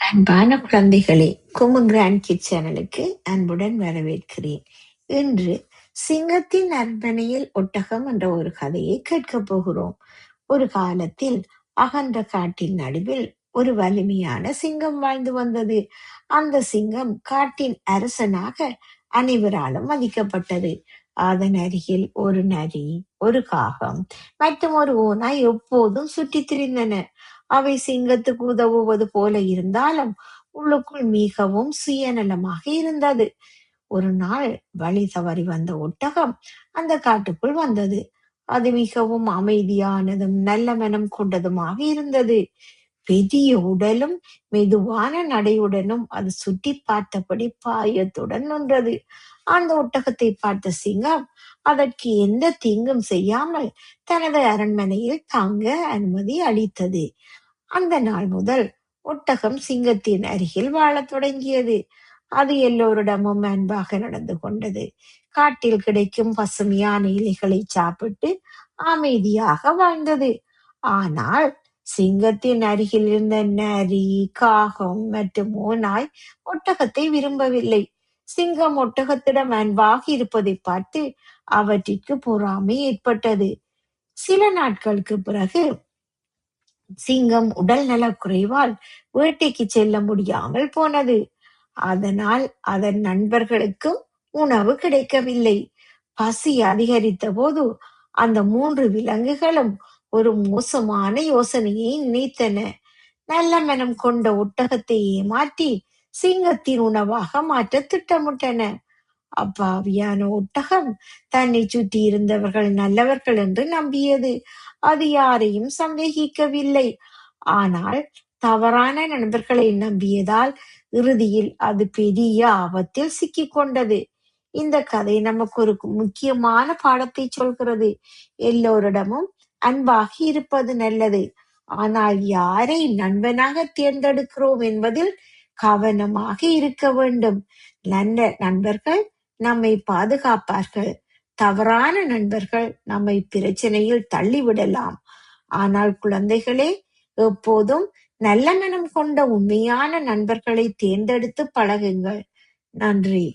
அன்பான குழந்தைகளே, குமு grand kit சேனலுக்கு அன்புடன் வரவேற்கிறேன். இன்று சிங்கத்தின் அரண்மனையில் ஒட்டகம் என்ற ஒரு கதையை கேட்கப் போகிறோம். ஒரு காலத்தில் அகன்ற காட்டின் நடுவில் ஒரு வலிமையான சிங்கம் வாழ்ந்து வந்தது. அந்த சிங்கம் காட்டின் அரசனாக அனைவராலும் மதிக்கப்பட்டது. அதன் அருகில் ஒரு நரி, ஒரு காகம் மற்றும் ஒரு ஓநாய் எப்போதும் சுற்றித் திரிந்தன. அவை சிங்கத்துக்கு உதவுவது போல இருந்தாலும் உள்ளுக்குள் மிகவும் சுயநலமாக இருந்தது. ஒரு நாள் வழி தவறி வந்த ஒட்டகம் அந்த காட்டுக்குள் வந்தது. அது மிகவும் அமைதியானதும் நல்ல மனம் கொண்டதுமாக இருந்தது. பெரிய உடலும் மெதுவான நடையுடனும் அது சுற்றி பார்த்தபடி பாயத்துடன் நின்றது. அந்த ஒட்டகத்தை பார்த்த சிங்கம் அதற்கு எந்த தீங்கும் செய்யாமல் தனது அரண்மனையில் தங்க அனுமதி அளித்தது. அந்த நாள் முதல் ஒட்டகம் சிங்கத்தின் அருகில் வாழத் தொடங்கியது. அது எல்லோரிடமும் அன்பாக நடந்து கொண்டது. காட்டில் கிடைக்கும் பசுமையான இலைகளை சாப்பிட்டு அமைதியாக வாழ்ந்தது. ஆனால் சிங்கத்தின் அருகில் இருந்த நரி, காகம் மற்றும் ஓநாய் ஒட்டகத்தை விரும்பவில்லை. சிங்கம் ஒட்டகத்திடம் அன்பாக இருப்பதை பார்த்து அவற்றிற்கு பொறாமை ஏற்பட்டது. சில நாட்களுக்கு பிறகு சிங்கம் உடல் நலக்குறைவால் வேட்டைக்கு செல்ல முடியாமல் போனது. அதனால் அதன் நண்பர்களுக்கும் உணவு கிடைக்கவில்லை. பசி அதிகரித்த போது அந்த 3 விலங்குகளும் ஒரு மோசமான யோசனையை நினைத்தன. நல்ல மனம் கொண்ட ஒட்டகத்தை ஏமாற்றி சிங்கத்தின் உணவாக மாற்ற திட்டமிட்டன. அப்பாவியான ஒட்டகம் தன்னை சுற்றி இருந்தவர்கள் நல்லவர்கள் என்று நம்பியது. அது யாரையும் சந்தேகிக்கவில்லை. ஆனால் தவறான நண்பர்களை நம்பியதால் இறுதியில் அது பெரிய ஆபத்தில் சிக்கிக் கொண்டது. இந்த கதை நமக்கு ஒரு முக்கியமான பாடத்தை சொல்கிறது. எல்லோரிடமும் அன்பாக இருப்பது நல்லது. ஆனால் யாரை நண்பனாக தேர்ந்தெடுக்கிறோம் என்பதில் கவனமாக இருக்க வேண்டும். நல்ல நண்பர்கள் நம்மை பாதுகாப்பார்கள். தவறான நண்பர்கள் நம்மை பிரச்சனையில் தள்ளிவிடலாம். ஆனால் குழந்தைகளே, எப்போதும் நல்ல மனம் கொண்ட உண்மையான நண்பர்களை தேர்ந்தெடுத்து பழகுங்கள். நன்றி.